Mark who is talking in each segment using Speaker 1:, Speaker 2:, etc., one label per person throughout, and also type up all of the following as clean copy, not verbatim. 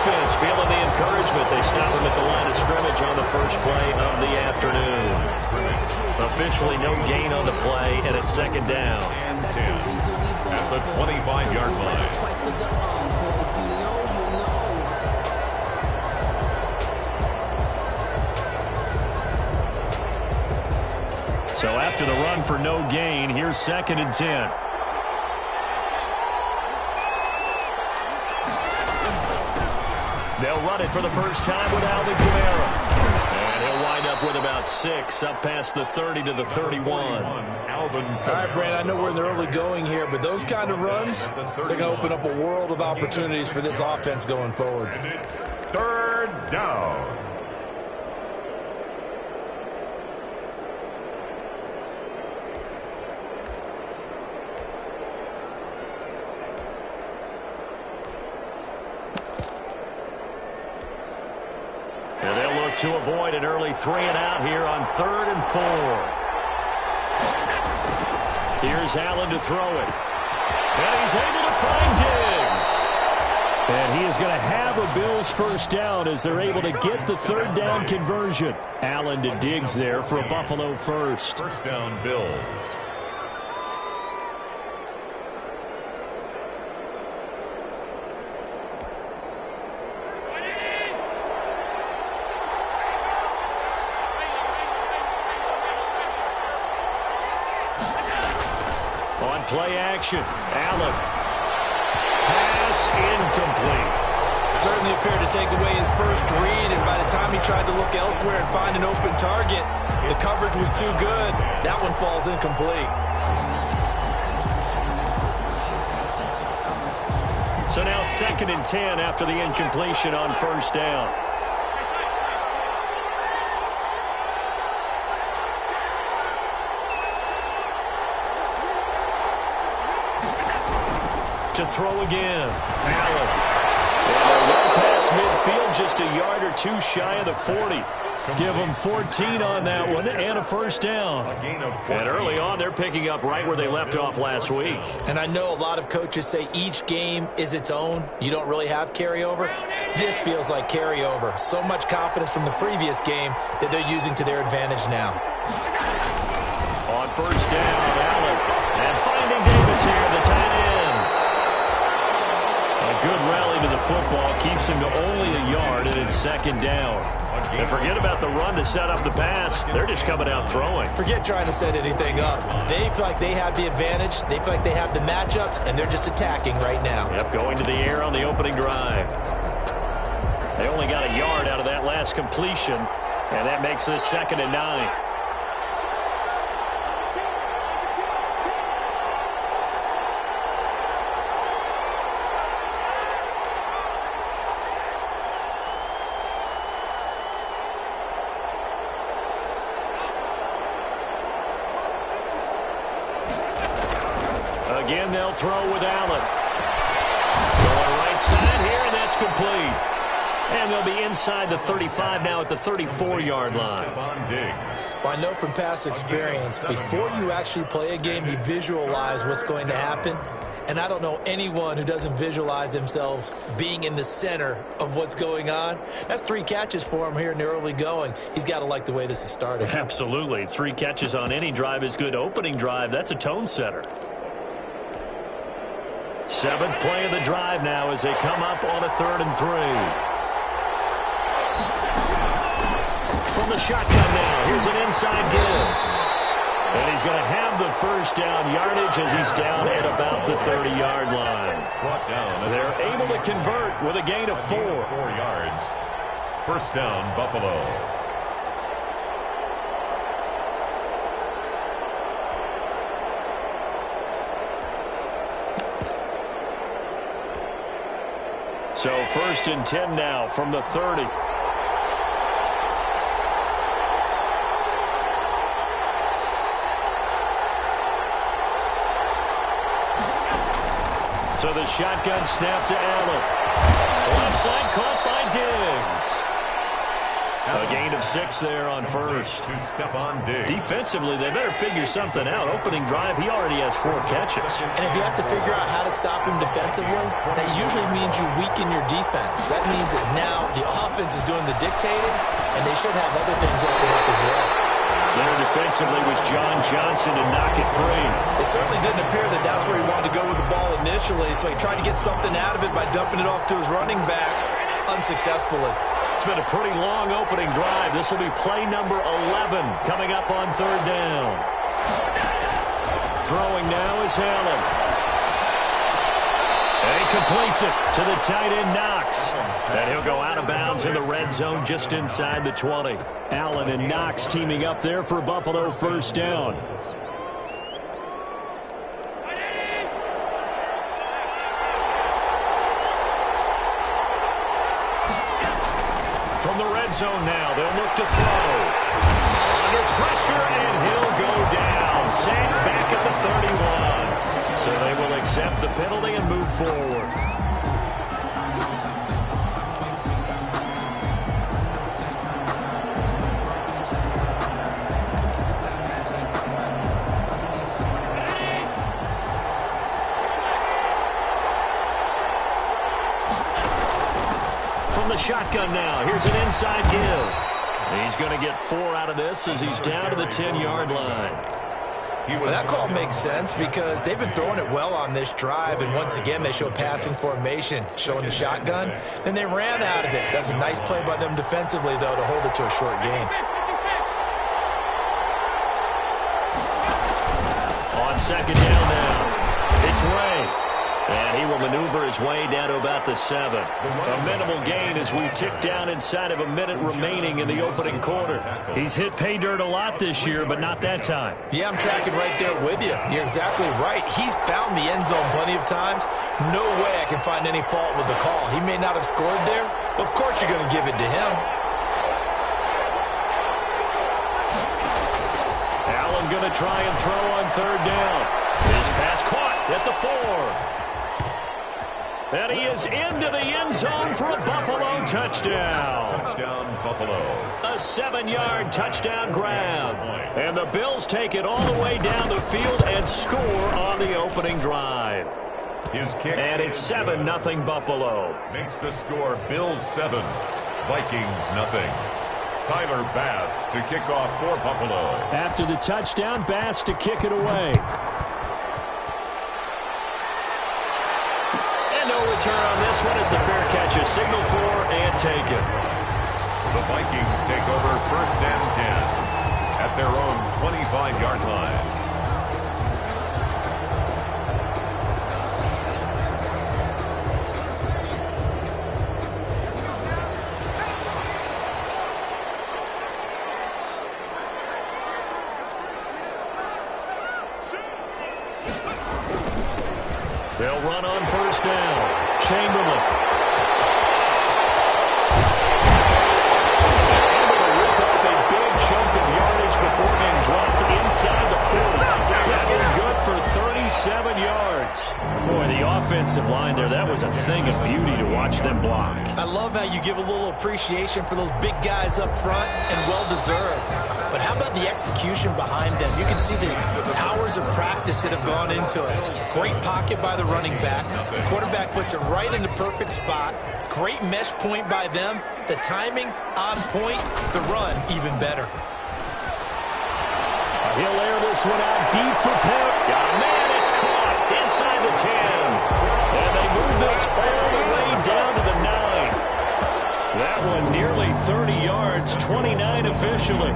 Speaker 1: defense feeling the encouragement. They stop him at the line of scrimmage on the first play of the afternoon. Officially no gain on the play, and it's second down.
Speaker 2: And 10 at the 25-yard line.
Speaker 1: So after the run for no gain, here's second and 10. They'll run it for the first time with Alvin Kamara. And he'll wind up with about 6, up past the 30 to the 31.
Speaker 3: All right, Brand, I know we're in the early going here, but those kind of runs, they're going to open up a world of opportunities for this offense going forward.
Speaker 2: Third down.
Speaker 1: To avoid an early 3-and-out here on 3rd and 4. Here's Allen to throw it. And he's able to find Diggs. And he is going to have a Bills first down as they're able to get the third down conversion. Allen to Diggs there for a Buffalo first.
Speaker 2: First down, Bills.
Speaker 1: Play action. Allen. Pass incomplete.
Speaker 3: Certainly appeared to take away his first read, and by the time he tried to look elsewhere and find an open target, the coverage was too good. That one falls incomplete.
Speaker 1: So now second and 10 after the incompletion on first down. To throw again. Allen. And they're well past midfield, just a yard or two shy of the 40. Give them 14 on that one and a first down. And early on, they're picking up right where they left off last week.
Speaker 3: And I know a lot of coaches say each game is its own. You don't really have carryover. This feels like carryover. So much confidence from the previous game that they're using to their advantage now.
Speaker 1: On first down, Allen. And finding Davis here, the tight end. A good rally to the football keeps him to only a yard, and it's second down. And forget about the run to set up the pass. They're just coming out throwing.
Speaker 3: Forget trying to set anything up. They feel like they have the advantage. They feel like they have the matchups, and they're just attacking right now.
Speaker 1: Yep, going to the air on the opening drive. They only got a yard out of that last completion, and that makes this second and 9. Again, they'll throw with Allen. Going right side here, and that's complete. And they'll be inside the 35 now at the 34-yard line.
Speaker 3: Well, I know from past experience, before you actually play a game, you visualize what's going to happen. And I don't know anyone who doesn't visualize themselves being in the center of what's going on. That's 3 catches for him here in the early going. He's got to like the way this is starting.
Speaker 1: Absolutely. 3 catches on any drive is good. Opening drive, that's a tone setter. 7th play of the drive now as they come up on a 3rd and 3. From the shotgun now, here's an inside give. And he's going to have the first down yardage as he's down at about the 30-yard line. They're able to convert with a gain of 4.
Speaker 2: 4 yards. First down, Buffalo.
Speaker 1: So first and 10 now from the 30. So the shotgun snap to Allen. Left side caught by Diggs. A gain of 6 there on first. Defensively, they better figure something out. Opening drive, he already has 4 catches.
Speaker 3: And if you have to figure out how to stop him defensively, that usually means you weaken your defense. That means that now the offense is doing the dictating, and they should have other things open up as well.
Speaker 1: There defensively was John Johnson to knock it free.
Speaker 3: It certainly didn't appear that that's where he wanted to go with the ball initially, so he tried to get something out of it by dumping it off to his running back unsuccessfully.
Speaker 1: It's been a pretty long opening drive. This will be play number 11 coming up on 3rd down. Throwing now is Allen. And he completes it to the tight end Knox. And he'll go out of bounds in the red zone just inside the 20. Allen and Knox teaming up there for Buffalo 1st down. From the red zone now, they'll look to throw. Under pressure, and he'll go down. Sacked back at the 31. So they will accept the penalty and move forward. From the shotgun now, here's an inside give. He's going to get 4 out of this as he's down to the 10-yard line.
Speaker 3: Well, that call makes sense because they've been throwing it well on this drive, and once again they show passing formation, showing the shotgun. Then they ran out of it. That's a nice play by them defensively, though, to hold it to a short gain.
Speaker 1: On 2nd down now, it's Ray. And he will maneuver his way down to about the 7. A minimal gain as we tick down inside of a minute remaining in the opening quarter. He's hit pay dirt a lot this year, but not that time.
Speaker 3: Yeah, I'm tracking right there with you. You're exactly right. He's found the end zone plenty of times. No way I can find any fault with the call. He may not have scored there, but of course you're going to give it to him.
Speaker 1: Allen going to try and throw on 3rd down. His pass caught at the 4. And he is into the end zone for a Buffalo touchdown.
Speaker 2: Touchdown, Buffalo.
Speaker 1: A 7-yard touchdown grab. And the Bills take it all the way down the field and score on the opening drive.
Speaker 2: His kick
Speaker 1: and it's 7-0 Buffalo.
Speaker 2: Makes the score Bills 7, Vikings nothing. Tyler Bass to kick off for Buffalo.
Speaker 1: After the touchdown, Bass to kick it away. No return on this one as the fair catch is signaled for and taken.
Speaker 2: The Vikings take over 1st and 10 at their own 25-yard line.
Speaker 1: They'll run on 1st down. Chamberlain. Able to rip off a big chunk of yardage before being dropped inside the 40. That is good for 37 yards. Boy, the offensive line there, that was a thing of beauty to watch them block.
Speaker 3: I love how you give a little appreciation for those big guys up front, and well-deserved. But how about the execution behind them? You can see the hours of practice that have gone into it. Great pocket by the running back. Quarterback puts it right in the perfect spot. Great mesh point by them. The timing on point. The run even better.
Speaker 1: He'll air this one out deep for Perry. Oh, man, it's caught inside the 10. And they move this all the way down to the 9. That one nearly 30 yards, 29 officially.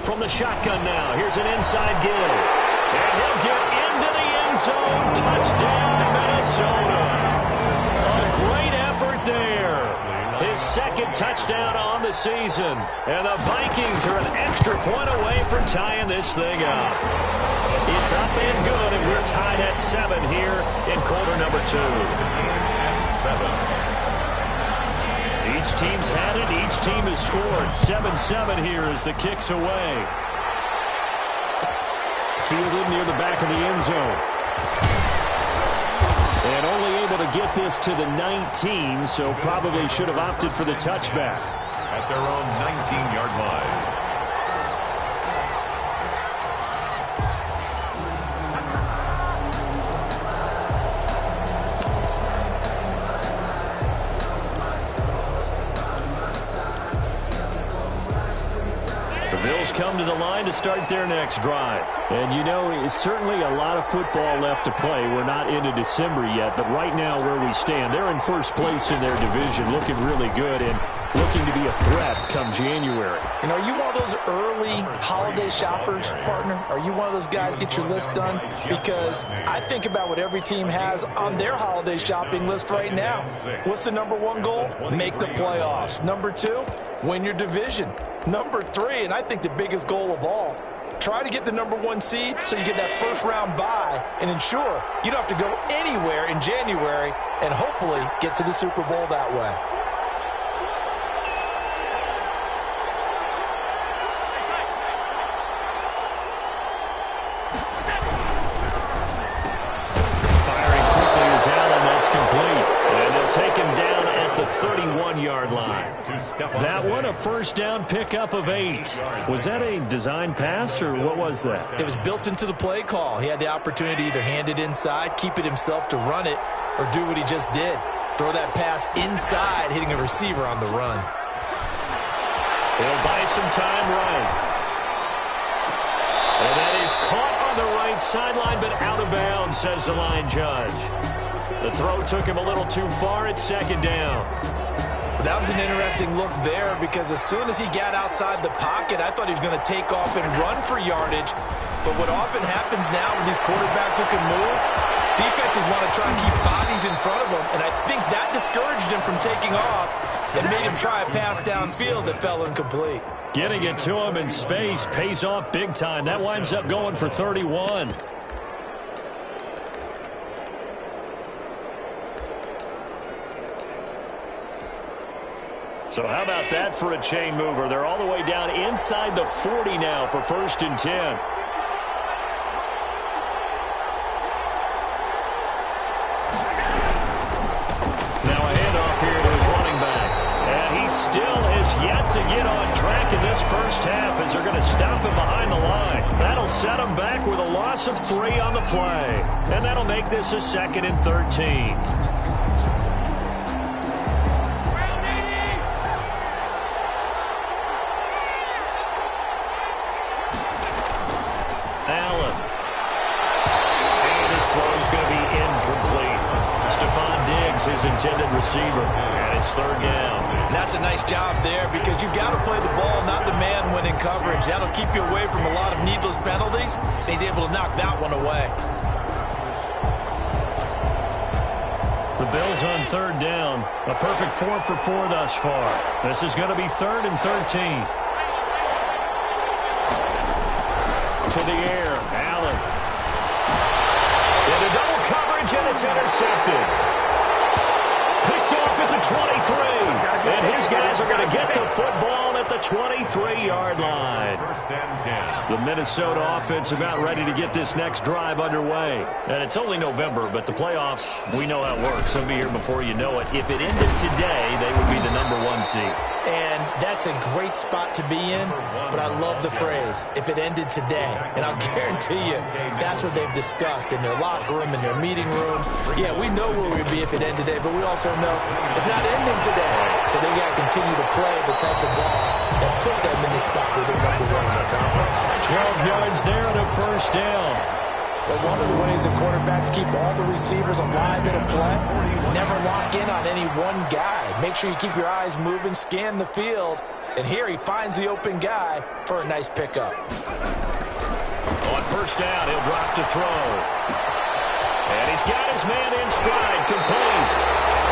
Speaker 1: From the shotgun now, here's an inside give. And he'll get into the end zone. Touchdown, Minnesota. A great effort there. His 2nd touchdown on the season. And the Vikings are an extra point away from tying this thing up. It's up and good, and we're tied at 7 here in quarter number 2.
Speaker 2: 7.
Speaker 1: Each team's had it. Each team has scored. 7-7 here as the kick's away. Fielded near the back of the end zone. And only able to get this to the 19, so probably should have opted for the touchback.
Speaker 2: At their own 19-yard line.
Speaker 1: Bills come to the line to start their next drive. And, you know, it's certainly a lot of football left to play. We're not into December yet, but right now where we stand, they're in first place in their division, looking really good and looking to be a threat come January.
Speaker 3: You know, are you one of those early holiday shoppers, partner? Are you one of those guys get your list done? Because I think about what every team has on their holiday shopping list right now. What's the number one goal? Make the playoffs. Number two, win your division. Number three, and I think the biggest goal of all, try to get the number one seed so you get that first round bye and ensure you don't have to go anywhere in January and hopefully get to the Super Bowl that way.
Speaker 1: Firing quickly is Allen. That's complete. And they'll take him down at the 31-yard line. That one, a first down pickup of 8. Was that a design pass, or what was that?
Speaker 3: It was built into the play call. He had the opportunity to either hand it inside, keep it himself to run it, or do what he just did. Throw that pass inside, hitting a receiver on the run.
Speaker 1: He'll buy some time right. And that is caught on the right sideline, but out of bounds, says the line judge. The throw took him a little too far at second down.
Speaker 3: That was an interesting look there because as soon as he got outside the pocket, I thought he was going to take off and run for yardage. But what often happens now with these quarterbacks who can move, defenses want to try and keep bodies in front of them, and I think that discouraged him from taking off and made him try a pass downfield that fell incomplete.
Speaker 1: Getting it to him in space pays off big time. That winds up going for 31. So how about that for a chain mover? They're all the way down inside the 40 now for 1st and 10. Now a handoff here to his running back. And he still has yet to get on track in this first half as they're going to stop him behind the line. That'll set him back with a loss of 3 on the play. And that'll make this a 2nd and 13. His intended receiver, and it's 3rd down.
Speaker 3: And that's a nice job there because you've got to play the ball, not the man when in coverage. That'll keep you away from a lot of needless penalties, and he's able to knock that one away.
Speaker 1: The Bills on 3rd down. A perfect 4 for 4 thus far. This is going to be 3rd and 13. To the air, Allen. Into double coverage, and it's intercepted. Picked off at the 23. And his guys are going to get the football at the 23-yard line.
Speaker 2: 1st and 10.
Speaker 1: The Minnesota offense about ready to get this next drive underway. And it's only November, but the playoffs, we know how it works. They'll be here before you know it. If it ended today, they would be the number 1 seed.
Speaker 3: And that's a great spot to be in, but I love the phrase, if it ended today. And I'll guarantee you, that's what they've discussed in their locker room, in their meeting rooms. Yeah, we know where we'd be if it ended today, but we also know it's not ending today. So they've got to continue to play the type of ball that put them in the spot where they're number 1 in their conference.
Speaker 1: 12 yards there and a first down.
Speaker 3: But one of the ways that quarterbacks keep all the receivers alive in a play, never lock in on any one guy. Make sure you keep your eyes moving, scan the field. And here he finds the open guy for a nice pickup.
Speaker 1: On first down, he'll drop to throw. And he's got his man in stride, complete.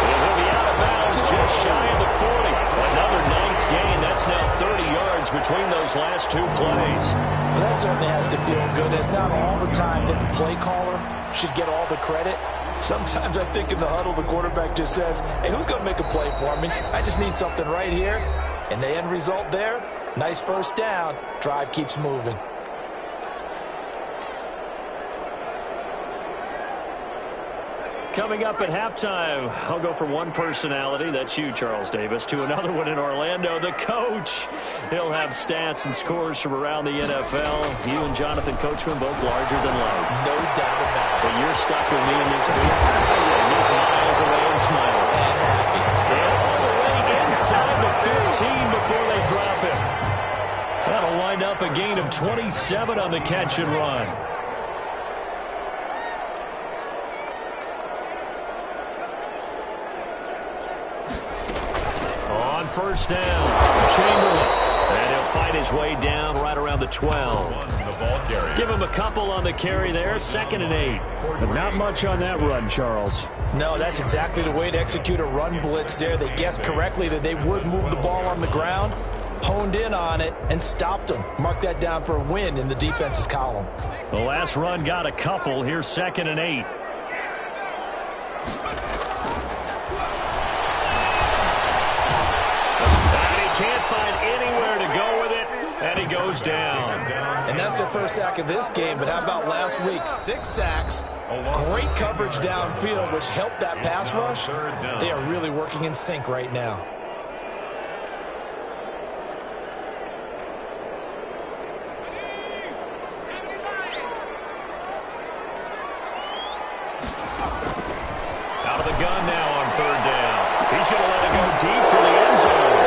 Speaker 1: And he'll be out of bounds just shy of the 40. Another nice gain. That's now 30 yards between those last 2 plays.
Speaker 3: Well, that certainly has to feel good. It's not all the time that the play caller should get all the credit. Sometimes I think in the huddle, the quarterback just says, hey, who's going to make a play for me? I just need something right here. And the end result there, nice first down. Drive keeps moving.
Speaker 1: Coming up at halftime, I'll go from one personality, that's you, Charles Davis, to another one in Orlando, the coach. He'll have stats and scores from around the NFL. You and Jonathan Coachman both larger than life.
Speaker 3: No doubt about it.
Speaker 1: But you're stuck with me in this booth. He's miles away and smiling.
Speaker 3: And happy.
Speaker 1: And all the way inside the 15 before they drop him. That'll wind up a gain of 27 on the catch and run. First down, Chamberlain, and he'll fight his way down right around the 12. Give him a couple on the carry there, 2nd and 8.
Speaker 4: But not much on that run, Charles.
Speaker 3: No, that's exactly the way to execute a run blitz there. They guessed correctly that they would move the ball on the ground, honed in on it, and stopped them. Mark that down for a win in the defense's column.
Speaker 1: The last run got a couple. Here's 2nd and 8. And he goes down.
Speaker 3: And that's their first sack of this game, but how about last week? 6 sacks, great coverage downfield, which helped that pass rush. They are really working in sync right now.
Speaker 1: Out of the gun now on 3rd down. He's going to let it go deep for the end zone.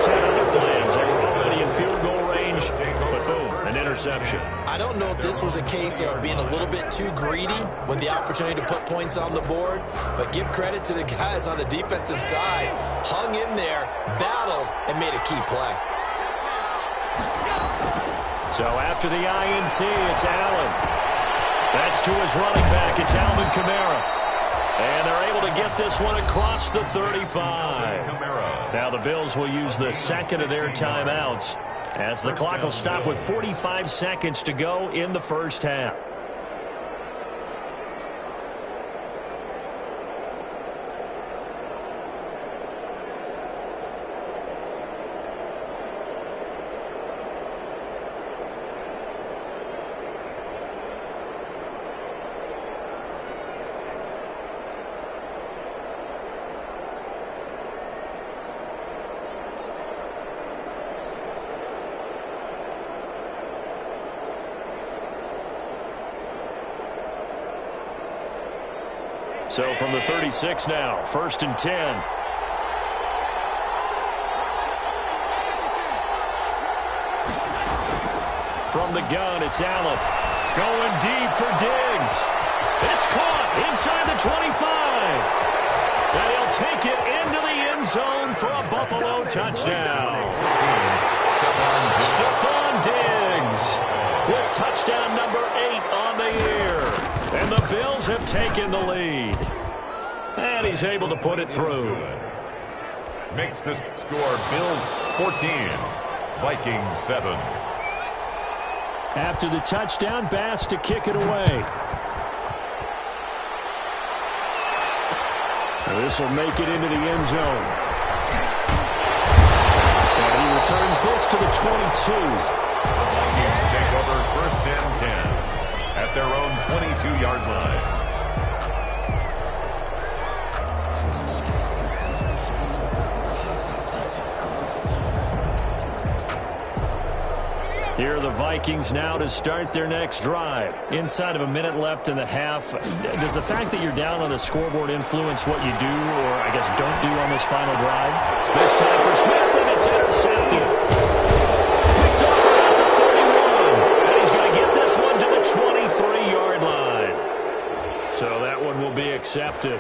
Speaker 1: Had other plans. They were already in field goal range, but boom, an interception.
Speaker 3: I don't know if this was a case of being a little bit too greedy with the opportunity to put points on the board, but give credit to the guys on the defensive side. Hung in there, battled, and made a key play.
Speaker 1: So after the INT, it's Allen. That's to his running back. It's Alvin Kamara. And they're able to get this one across the 35. Now the Bills will use the second of their timeouts as the clock will stop with 45 seconds to go in the first half. So from the 36 now, 1st and 10. From the gun, it's Allen. Going deep for Diggs. It's caught inside the 25. And he'll take it into the end zone for a Buffalo touchdown. Stephon Diggs with touchdown number 8 on the year. And the Bills have taken the lead. And he's able to put it through.
Speaker 2: Makes the score Bills 14, Vikings 7.
Speaker 4: After the touchdown, Bass to kick it away. This will make it into the end zone. And he returns this to the 22.
Speaker 2: The Vikings take over 1st and 10 at their own 22-yard line.
Speaker 1: Here are the Vikings now to start their next drive. Inside of a minute left in the half, does the fact that you're down on the scoreboard influence what you do, or I guess don't do on this final drive? This time for Smith, and it's intercepted. Picked off around the 31, and he's going to get this one to the 23-yard line. So that one will be accepted.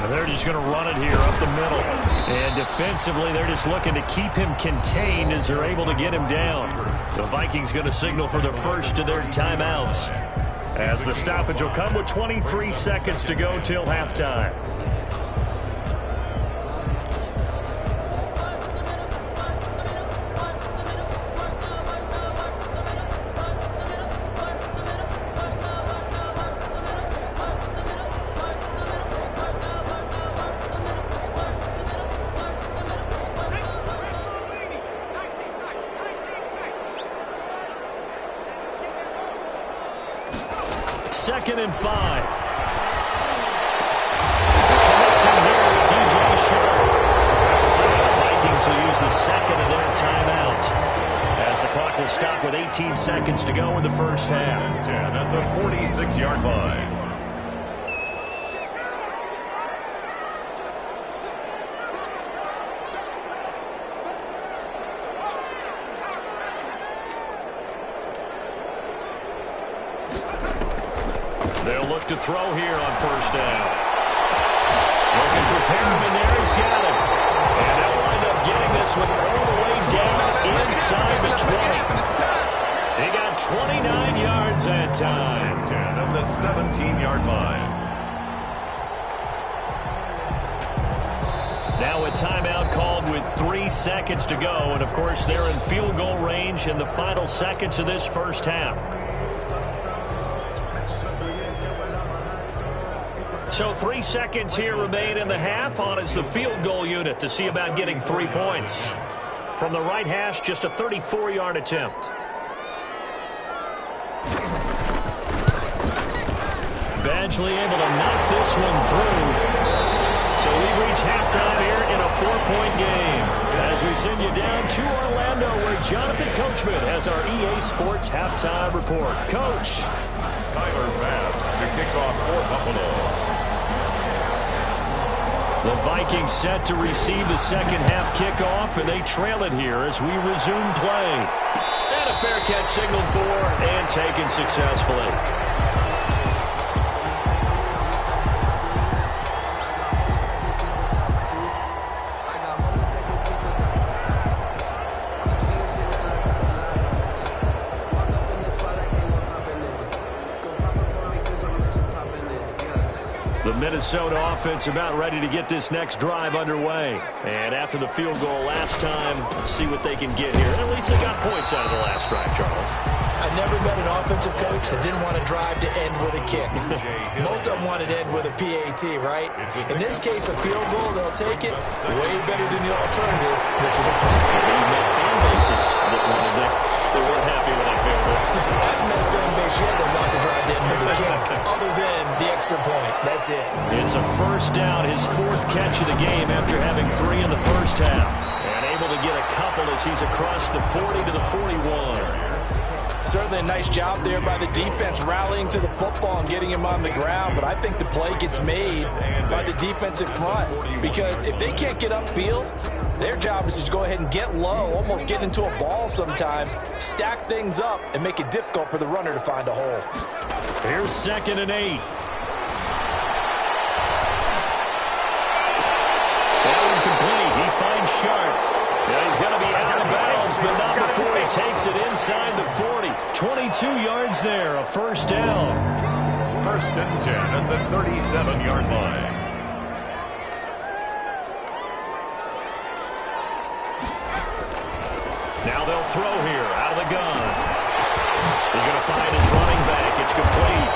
Speaker 1: They're just going to run it here up the middle. And defensively, they're just looking to keep him contained as they're able to get him down. The Vikings going to signal for the first of their timeouts, as the stoppage will come with 23 seconds to go till halftime. Second and 5. Connecting here with DJ Sharp. The Vikings will use the second of their timeouts, as the clock will stop with 18 seconds to go in the first half.
Speaker 2: 10 at the 46-yard line.
Speaker 1: They'll look to throw here on first down. Looking for Perriman there. He's got it. And they'll wind up getting this one all the way down inside the 20. He got 29 yards that time.
Speaker 2: 10 of the 17-yard line.
Speaker 1: Now a timeout called with 3 seconds to go. And, of course, they're in field goal range in the final seconds of this first half. So 3 seconds here remain in the half. On is the field goal unit to see about getting 3 points. From the right hash, just a 34-yard attempt. Badgley able to knock this one through. So we've reached halftime here in a 4-point game, as we send you down to Orlando, where Jonathan Coachman has our EA Sports halftime report. Coach.
Speaker 2: Tyler Bass to kick off for Buffalo.
Speaker 1: The Vikings set to receive the second half kickoff, and they trail it here as we resume play. And a fair catch signaled for and taken successfully. The Minnesota offense about ready to get this next drive underway. And after the field goal last time, see what they can get here. At least they got points out of the last drive, Charles.
Speaker 3: I never met an offensive coach that didn't want to drive to end with a kick. Most of them wanted to end with a PAT, right? In this case, a field goal, they'll take it way better than the alternative, which is a punt.
Speaker 1: You've met fan bases that weren't happy with that field goal.
Speaker 3: I haven't met a fan base yet that wants to drive to end with a kick, other than the extra point. That's it.
Speaker 1: It's a first down, his 4th catch of the game after having 3 in the first half. And able to get a couple as he's across the 40 to the 41.
Speaker 3: Certainly a nice job there by the defense rallying to the football and getting him on the ground, but I think the play gets made by the defensive front, because if they can't get upfield, their job is to go ahead and get low, almost get into a ball sometimes, stack things up, and make it difficult for the runner to find a hole.
Speaker 1: Here's 2nd and 8. That one complete. He finds Sharp. Now he's going to be out of bounds, but not before he takes it inside the 40. 22 yards there, a first down.
Speaker 2: 1st and 10 at the 37-yard line.
Speaker 1: Now they'll throw here out of the gun. He's going to find his running back. It's complete.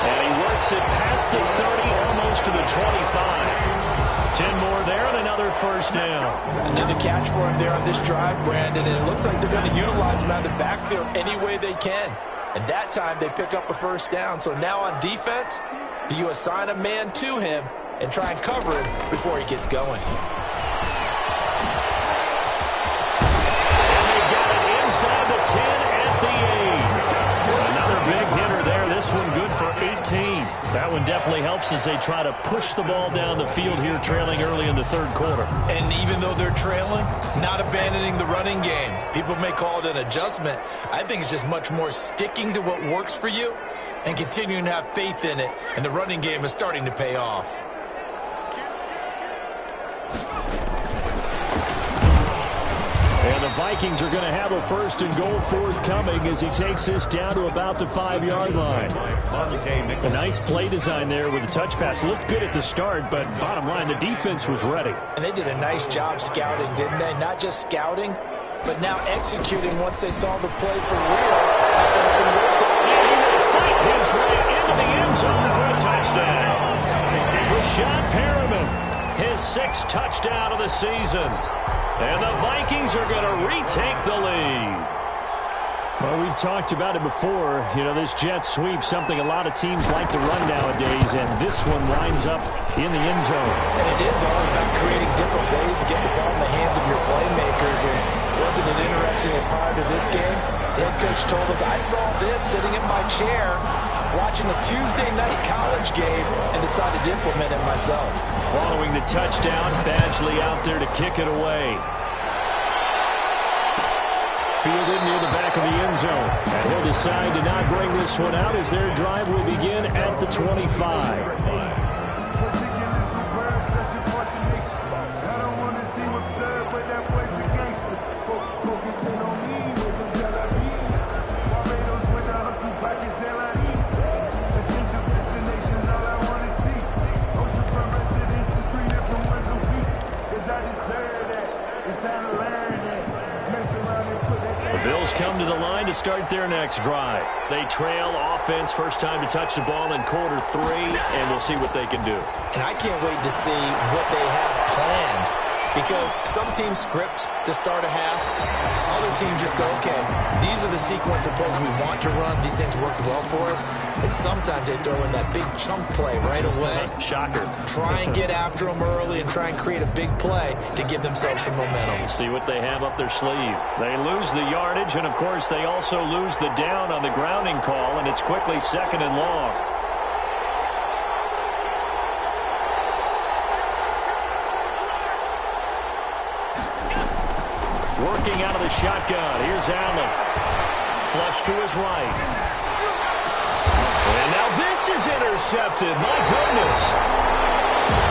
Speaker 1: And he works it past the 30, almost to the 25. 10 more there and another first down.
Speaker 3: Another catch for him there on this drive, Brandon, and it looks like they're going to utilize him out of the backfield any way they can. And that time they pick up a first down. So now on defense, do you assign a man to him and try and cover him before he gets going?
Speaker 1: And they got it inside the 10 at the 8. Another big hitter there. This one good for 18. That one definitely helps as they try to push the ball down the field here, trailing early in the 3rd quarter.
Speaker 3: And even though they're trailing, not abandoning the running game. People may call it an adjustment. I think it's just much more sticking to what works for you and continuing to have faith in it. And the running game is starting to pay off.
Speaker 4: And the Vikings are going to have a 1st and goal forthcoming as he takes this down to about the 5-yard line. A nice play design there with the touch pass. Looked good at the start, but bottom line, the defense was ready.
Speaker 3: And they did a nice job scouting, didn't they? Not just scouting, but now executing once they saw the play for real.
Speaker 1: And he will fight his way into the end zone for a touchdown. Rashad Perriman, his 6th touchdown of the season. And the Vikings are going to retake the lead.
Speaker 4: Well, we've talked about it before. You know, this jet sweep, something a lot of teams like to run nowadays, and this one winds up in the end zone.
Speaker 3: And it is all about creating different ways to get the ball in the hands of your playmakers. And wasn't it interesting that prior to this game, the head coach told us, I saw this sitting in my chair watching a Tuesday night college game and decided to implement it myself.
Speaker 1: Following the touchdown, Badgley out there to kick it away.
Speaker 4: Fielded near the back of the end zone. And he'll decide to not bring this one out as their drive will begin at the 25.
Speaker 1: Bills come to the line to start their next drive. They trail offense, first time to touch the ball in quarter 3, and we'll see what they can do.
Speaker 3: And I can't wait to see what they have planned, because some teams script to start a half. Other teams just go, okay, these are the sequence of plays we want to run. These things worked well for us. And sometimes they throw in that big chunk play right away.
Speaker 1: Shocker.
Speaker 3: Try and get after them early and try and create a big play to give themselves some momentum.
Speaker 1: We'll see what they have up their sleeve. They lose the yardage, and, of course, they also lose the down on the grounding call, and it's quickly 2nd and long. Working out of the shotgun. Here's Allen. Flush to his right. And now this is intercepted. My goodness.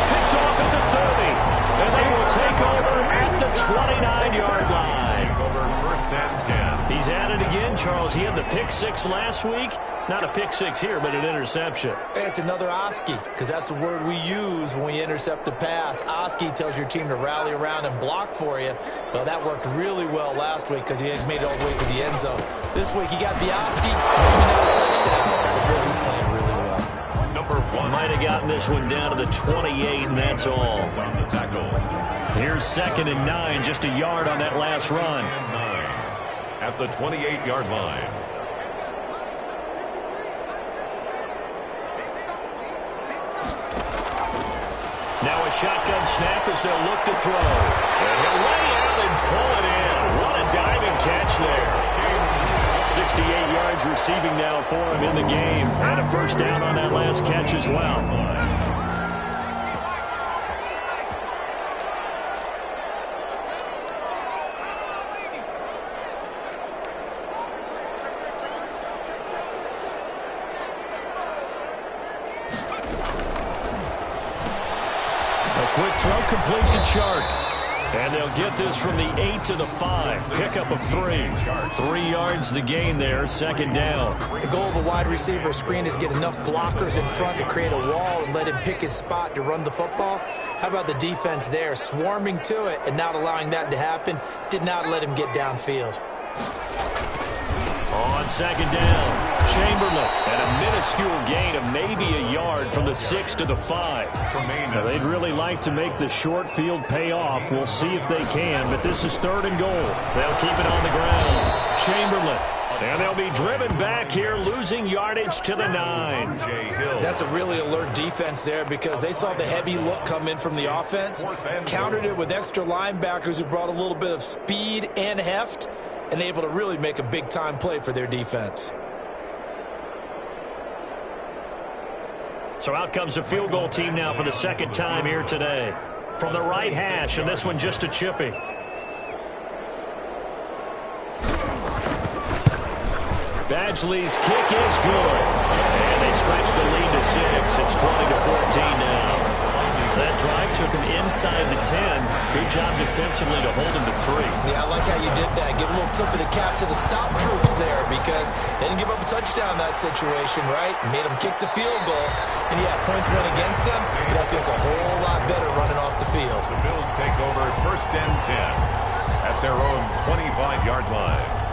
Speaker 1: Picked off at the 30. And they will take over at the 29-yard line.
Speaker 2: Over 1st and 10.
Speaker 1: He's at it again, Charles. He had the pick 6 last week. Not a pick 6 here, but an interception.
Speaker 3: It's another Oski, because that's the word we use when we intercept a pass. Oski tells your team to rally around and block for you. Well, that worked really well last week because he made it all the way to the end zone. This week he got the Oski, maybe not a touchdown. But boy, he's playing really well.
Speaker 2: Number 1.
Speaker 1: Might have gotten this one down to the 28, and that's all.
Speaker 2: On the tackle.
Speaker 1: Here's 2nd and 9, just a yard on that last run.
Speaker 2: And 9 at the 28-yard line.
Speaker 1: Now a shotgun snap as they'll look to throw. And he'll lay out and pull it in. What a diving catch there. 68 yards receiving now for him in the game. And a 1st down on that last catch as well. Quick throw complete to Chark. And they'll get this from the 8 to the 5. Pickup of 3. 3 yards the gain there, 2nd down.
Speaker 3: The goal of a wide receiver screen is get enough blockers in front to create a wall and let him pick his spot to run the football. How about the defense there, swarming to it and not allowing that to happen? Did not let him get downfield.
Speaker 1: On 2nd down, Chamberlain, and a minuscule gain of maybe a yard from the 6 to the 5.
Speaker 4: Now, they'd really like to make the short field pay off. We'll see if they can, but this is 3rd and goal.
Speaker 1: They'll keep it on the ground. Chamberlain, and they'll be driven back here, losing yardage to the 9.
Speaker 3: That's a really alert defense there because they saw the heavy look come in from the offense, countered it with extra linebackers who brought a little bit of speed and heft, and able to really make a big-time play for their defense.
Speaker 1: So out comes the field goal team now for the 2nd time here today. From the right hash, and this one just a chippy. Badgley's kick is good. And they stretch the lead to 6. It's 20-14 now. That drive took them
Speaker 4: inside the 10. Good job defensively to hold him to 3.
Speaker 3: Yeah, I like how you did that. Give a little tip of the cap to the stop troops there because they didn't give up a touchdown in that situation, right? Made them kick the field goal. And, yeah, points went against them, but that feels a whole lot better running off the field.
Speaker 2: The Bills take over 1st and 10 at their own 25-yard line.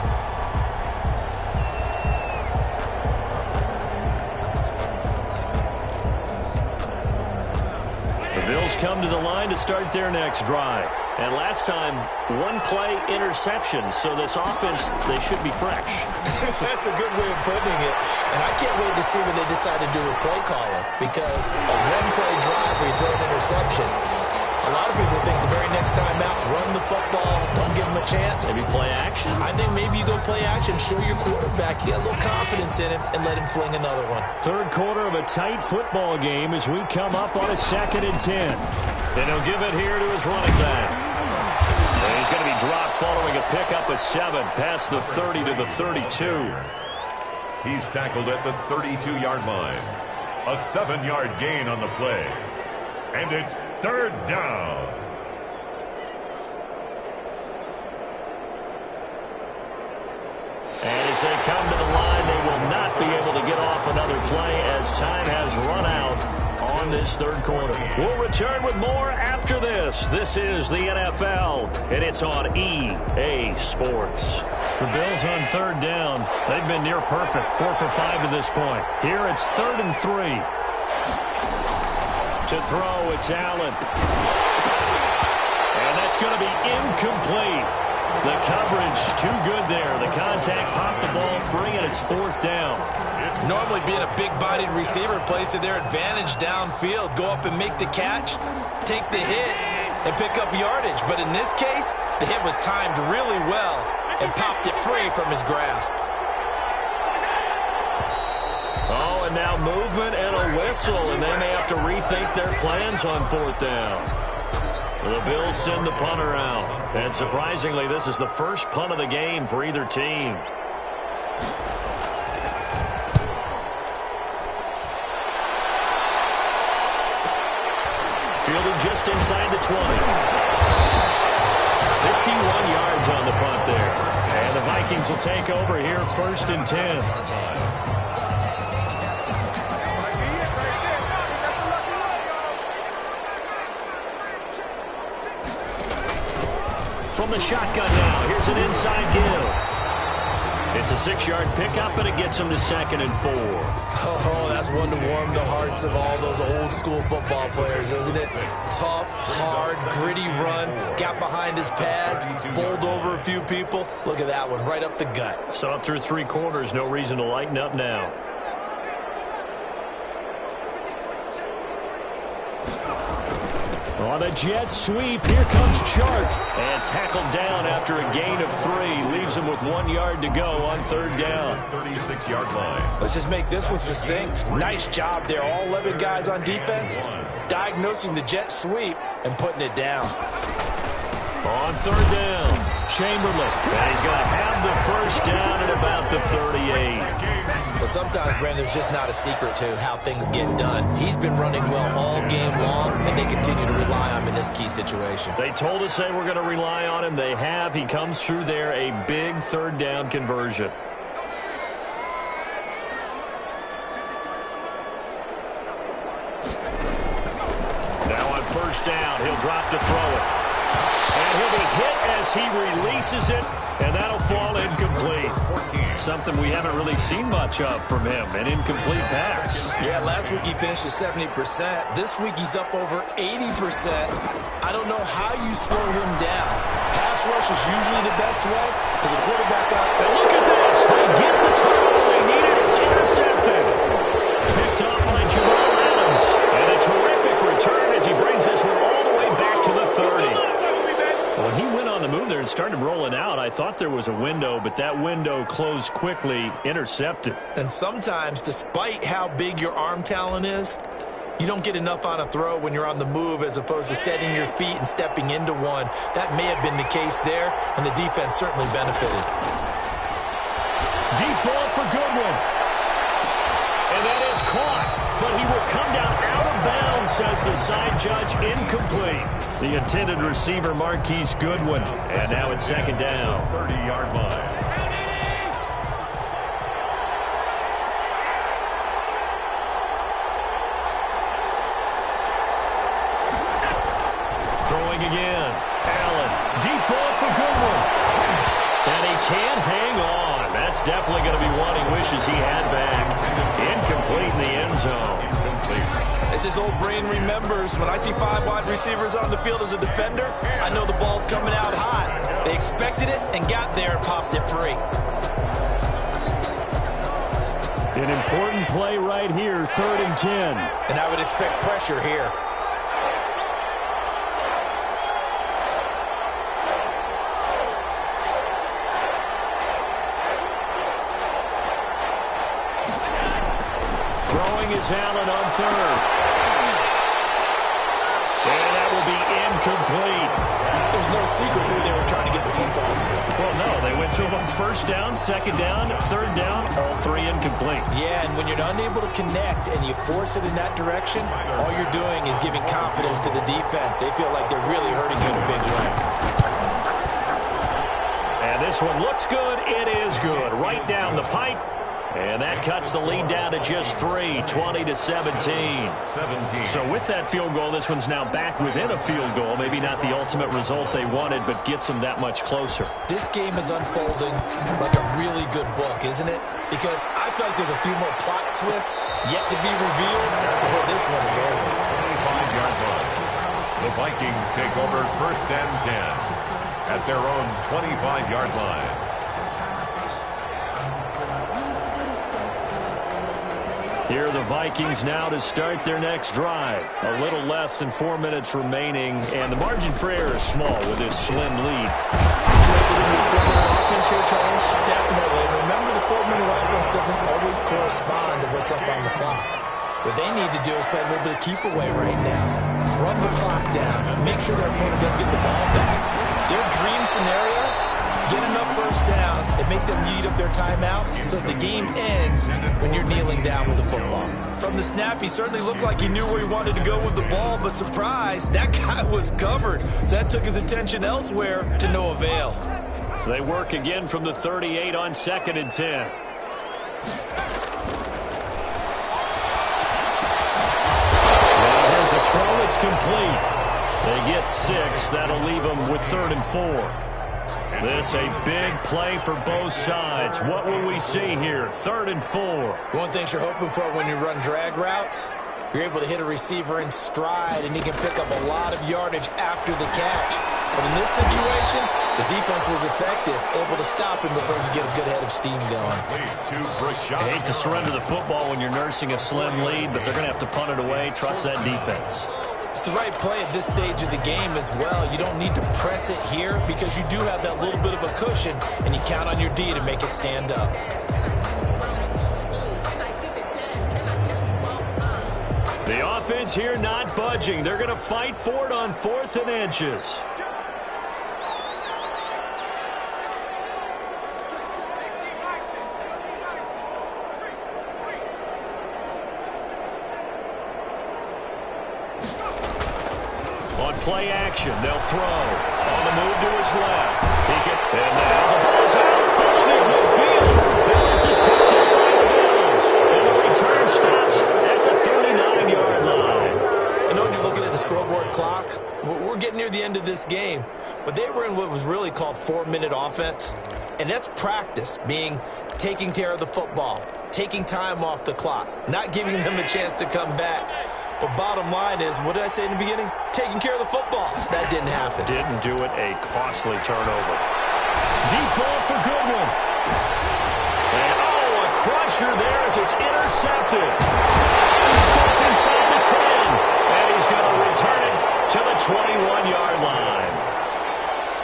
Speaker 4: The Bills come to the line to start their next drive. And last time, one-play interception. So this offense, they should be fresh.
Speaker 3: That's a good way of putting it. And I can't wait to see what they decide to do with play calling. Because a one-play drive where you throw an interception, a lot of people think the very next time out, run the football, don't give them a chance.
Speaker 4: Maybe play action?
Speaker 3: I think maybe you go play action, show your quarterback, you got a little confidence in him, and let him fling another one.
Speaker 4: Third quarter of a tight football game as we come up on a 2nd and 10. And he'll give it here to his running back. And he's going to be dropped following a pickup of 7 past the 30 to the 32.
Speaker 2: He's tackled at the 32-yard line. A 7-yard gain on the play. And it's 3rd down.
Speaker 4: And as they come to the line, they will not be able to get off another play as time has run out on this 3rd quarter. We'll return with more after this. This is the NFL, and it's on EA Sports. The Bills on 3rd down. They've been near perfect, 4 for 5 to this point. Here it's 3rd and 3. To throw, it's Allen. And that's going to be incomplete. The coverage too good there. The contact popped the ball free, and it's 4th down.
Speaker 3: Normally being a big-bodied receiver plays to their advantage downfield. Go up and make the catch, take the hit, and pick up yardage. But in this case, the hit was timed really well and popped it free from his grasp.
Speaker 4: Oh, and now movement and a whistle, and they may have to rethink their plans on 4th down. The Bills send the punter out. And surprisingly, this is the first punt of the game for either team. Fielded just inside the 20. 51 yards on the punt there. And the Vikings will take over here 1st and 10. From the shotgun now, here's an inside give. It's a 6-yard pickup, and it gets him to 2nd and 4.
Speaker 3: Oh, that's one to warm the hearts of all those old-school football players, isn't it? Tough, hard, gritty run, got behind his pads, bowled over a few people. Look at that one, right up the gut.
Speaker 4: So up through 3 quarters, no reason to lighten up now. On a jet sweep, here comes Chark. And tackled down after a gain of 3. Leaves him with 1 yard to go on 3rd down.
Speaker 2: 36-yard line.
Speaker 3: Let's just make this one succinct. Nice job there. All 11 guys on defense diagnosing the jet sweep and putting it down.
Speaker 4: On 3rd down, Chamberlain. And he's going to have the 1st down at about the 38.
Speaker 3: But sometimes, Brandon, there's just not a secret to how things get done. He's been running well all game long, and they continue to rely on him in this key situation.
Speaker 4: They told us they were going to rely on him. They have. He comes through there, a big 3rd down conversion. Now on 1st down, he'll drop to throw it. And he'll be hit as he releases it, and that'll fall incomplete. Something we haven't really seen much of from him, an incomplete pass.
Speaker 3: Yeah, last week he finished at 70%. This week he's up over 80%. I don't know how you slow him down. Pass rush is usually the best way because a quarterback out.
Speaker 4: And look at this. They get the turnover they needed. It's intercepted. Picked up by Jamal Adams. And a terrific return as he brings this one all the way back to the 30. When he went on the move there and started rolling out, I thought there was a window, but that window closed quickly, intercepted.
Speaker 3: And sometimes, despite how big your arm talent is, you don't get enough on a throw when you're on the move as opposed to setting your feet and stepping into one. That may have been the case there, and the defense certainly benefited.
Speaker 4: Deep ball for Goodwin. And that is caught, but he will come down out of bounds
Speaker 1: says the side judge incomplete. The intended receiver, Marquise Goodwin. And now it's second down.
Speaker 2: 30-yard line.
Speaker 1: Throwing again. Allen. Deep ball for Goodwin. And he can't hang on. That's definitely going to be one he wishes he had back. Incomplete in the end zone.
Speaker 3: As his old brain remembers, when I see 5 wide receivers on the field as a defender, I know the ball's coming out high. They expected it and got there and popped it free.
Speaker 4: An important play right here, 3rd and 10.
Speaker 3: And I would expect pressure here.
Speaker 1: Throwing is Allen on 3rd. And that will be incomplete.
Speaker 3: There's no secret who they were trying to get the football to.
Speaker 1: Well, no, they went to him on 1st down, 2nd down, 3rd down, all 3 incomplete.
Speaker 3: Yeah, and when you're unable to connect and you force it in that direction, all you're doing is giving confidence to the defense. They feel like they're really hurting you in a big way.
Speaker 1: And this one looks good. It is good. Right down the pipe. And that cuts the lead down to just 3, 20-17. So with that field goal, this one's now back within a field goal. Maybe not the ultimate result they wanted, but gets them that much closer.
Speaker 3: This game is unfolding like a really good book, isn't it? Because I feel like there's a few more plot twists yet to be revealed before this one is over.
Speaker 2: 25-yard line. The Vikings take over 1st and 10 at their own 25-yard line.
Speaker 1: Here are the Vikings now to start their next drive. A little less than 4 minutes remaining, and the margin for error is small with this slim lead. Offense here, Charles?
Speaker 3: Definitely. Remember, the 4-minute offense doesn't always correspond to what's up on the clock. What they need to do is play a little bit of keep away right now. Run the clock down. Make sure their opponent doesn't get the ball back. Their dream scenario, get enough 1st downs and make them eat up their timeouts so the game ends when you're kneeling down with the football. From the snap, he certainly looked like he knew where he wanted to go with the ball, but surprise, that guy was covered. So that took his attention elsewhere to no avail.
Speaker 1: They work again from the 38 on 2nd and 10. Now here's a throw. It's complete. They get 6. That'll leave them with 3rd and 4. This a big play for both sides. What will we see here? 3rd and 4.
Speaker 3: One thing you're hoping for when you run drag routes, you're able to hit a receiver in stride, and he can pick up a lot of yardage after the catch. But in this situation, the defense was effective, able to stop him before you get a good head of steam going.
Speaker 1: I hate to surrender the football when you're nursing a slim lead, but they're going to have to punt it away. Trust that defense.
Speaker 3: It's the right play at this stage of the game as well. You don't need to press it here because you do have that little bit of a cushion, and you count on your D to make it stand up.
Speaker 1: The offense here not budging. They're going to fight for it on 4th and inches. Play action. They'll throw. On the move to his left. And now the ball's out. Falling near midfield. And this is picked up by the Bills. And the return stops at the 39-yard line.
Speaker 3: You know, when you're looking at the scoreboard clock, we're getting near the end of this game. But they were in what was really called 4-minute offense. And that's practice, being taking care of the football, taking time off the clock, not giving them a chance to come back. But bottom line is, what did I say in the beginning? Taking care of the football. That didn't happen.
Speaker 1: Didn't do it. A costly turnover. Deep ball for Goodwin. And, a crusher there as it's intercepted. Deep inside the 10. And he's going to return it to the 21-yard line.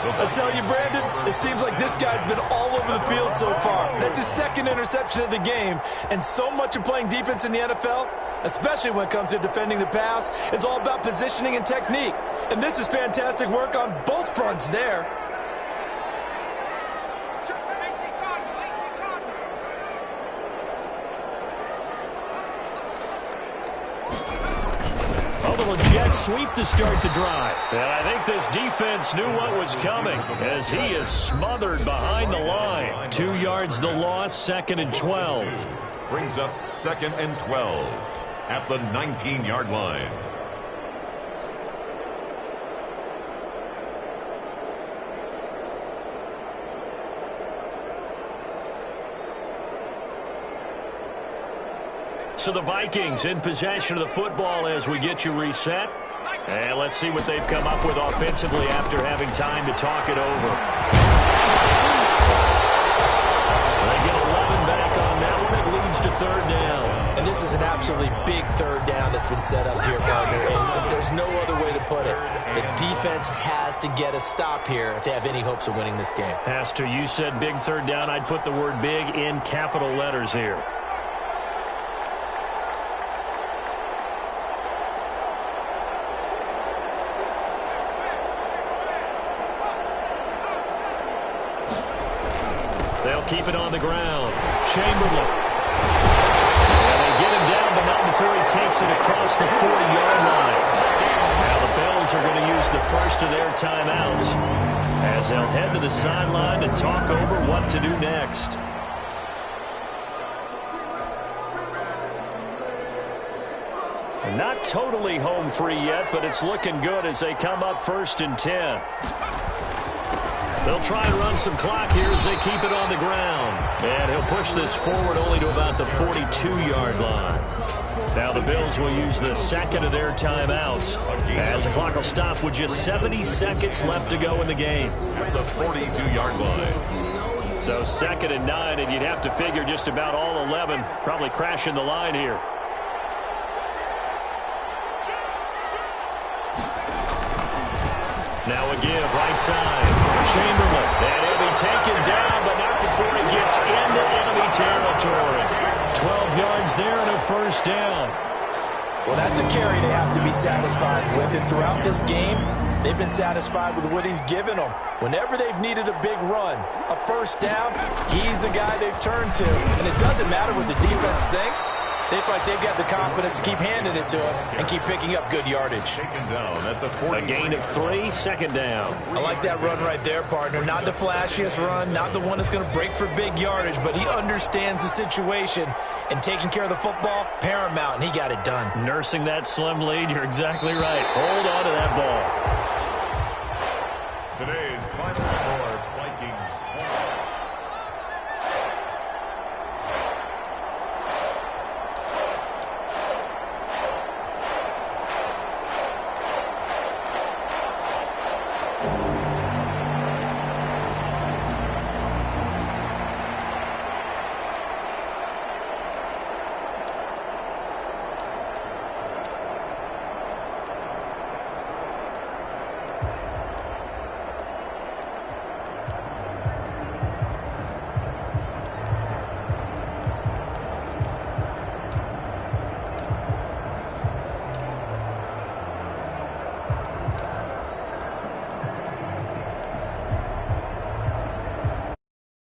Speaker 3: I tell you, Brandon, it seems like this guy's been all over the field so far. That's his 2nd interception of the game. And so much of playing defense in the NFL, especially when it comes to defending the pass, is all about positioning and technique. And this is fantastic work on both fronts there.
Speaker 1: little jet sweep to start the drive. And I think this defense knew what was coming as he is smothered behind the line. 2 yards the loss, 2nd and 12.
Speaker 2: Brings up 2nd and 12 at the 19-yard line.
Speaker 1: So the Vikings in possession of the football as we get you reset. And let's see what they've come up with offensively after having time to talk it over. They get 11 back on that one. It leads to 3rd down.
Speaker 3: And this is an absolutely big 3rd down that's been set up here, partner. And there's no other way to put it. The defense has to get a stop here if they have any hopes of winning this game.
Speaker 1: Pastor, you said big 3rd down. I'd put the word big in capital letters here. They'll keep it on the ground. Chamberlain. And they get him down, but not before he takes it across the 40-yard line. Now the Bills are going to use the first of their timeouts as they'll head to the sideline and talk over what to do next. Not totally home free yet, but it's looking good as they come up 1st and 10. They'll try and run some clock here as they keep it on the ground. And he'll push this forward only to about the 42-yard line. Now the Bills will use the 2nd of their timeouts as the clock will stop with just 70 seconds left to go in the game.
Speaker 2: At the 42-yard line.
Speaker 1: So 2nd and 9, and you'd have to figure just about all 11 probably crashing the line here. Now a give, right side. Chamberlain. And he'll be taken down, but not before he gets into enemy territory. 12 yards there and a 1st down.
Speaker 3: Well, that's a carry they have to be satisfied with. And throughout this game, they've been satisfied with what he's given them. Whenever they've needed a big run, a 1st down, he's the guy they've turned to. And it doesn't matter what the defense thinks. They feel like they've got the confidence to keep handing it to him and keep picking up good yardage.
Speaker 2: Taken down at the 40.
Speaker 1: A gain of 3, 2nd down.
Speaker 3: I like that run right there, partner. Not the flashiest run, not the one that's going to break for big yardage, but he understands the situation, and taking care of the football, paramount, and he got it done.
Speaker 1: Nursing that slim lead, you're exactly right. Hold on to that ball.
Speaker 2: Today's final